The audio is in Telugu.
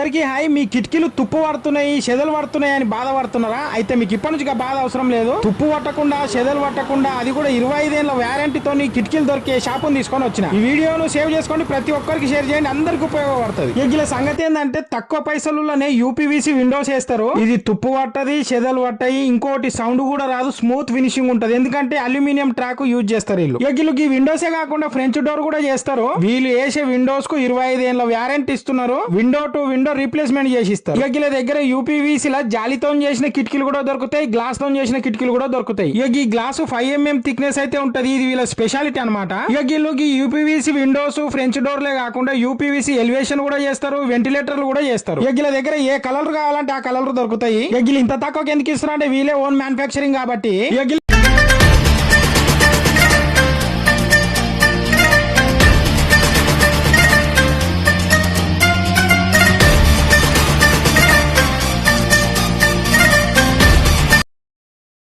అందరికీ హాయ్. మీ కిటికీలు తుప్పు పడుతున్నాయి, చెదలు పడుతున్నాయి అని బాధపడుతున్నారా? అయితే మీకు ఇప్పటి నుంచి బాధ అవసరం లేదు. తుప్పు పట్టకుండా, చెదలు పట్టకుండా, అది కూడా 25 ఏళ్ల వ్యారంటీతో కిటికీలు దొరికే షాపుని తీసుకొని వచ్చిన. ఈ వీడియోను సేవ్ చేసుకోండి, ప్రతి ఒక్కరికి షేర్ చేయండి, అందరికి ఉపయోగపడుతుంది. ఇలా సంగతి ఏంటంటే తక్కువ పైసలులోనే యూపీవీసీ విండోస్ వేస్తారు. ఇది తుప్పు పట్టది, చెదలు పట్టాయి, ఇంకోటి సౌండ్ కూడా రాదు, స్మూత్ ఫినిషింగ్ ఉంటది. ఎందుకంటే అల్యూమినియం ట్రాక్ యూజ్ చేస్తారు వీళ్ళు. ఈ విండోసే కాకుండా ఫ్రెంచ్ డోర్ కూడా చేస్తారు. వీళ్ళు వేసే విండోస్ కు 25 ఏళ్ల వ్యారంటీ ఇస్తున్నారు. విండో టు విండో రీప్లేస్మెంట్ చేసి ఇస్తారు. వీళ్ళ దగ్గర యూపీవీసీ లా జాలితో చేసిన కిటికీలు కూడా దొరుకుతాయి, గ్లాస్ తో చేసిన కిటికీలు కూడా దొరుకుతాయి. ఈ గ్లాస్ 5 mm థిక్నెస్ అయితే ఉంటది. ఇది వీళ్ళ స్పెషాలిటీ అనమాట. ఈ యూపీవీసీ విండోస్, ఫ్రెంచ్ డోర్లే కాకుండా యూపీవీసీ ఎలివేషన్ కూడా చేస్తారు, వెంటిలేటర్లు కూడా చేస్తారు. వీళ్ళ దగ్గర ఏ కలర్ కావాలంటే ఆ కలర్ దొరుకుతాయి. ఇంత తక్కువ ఎందుకు ఇస్తారు అంటే వీళ్ళే ఓన్ మ్యానుఫ్యాక్చరింగ్ కాబట్టి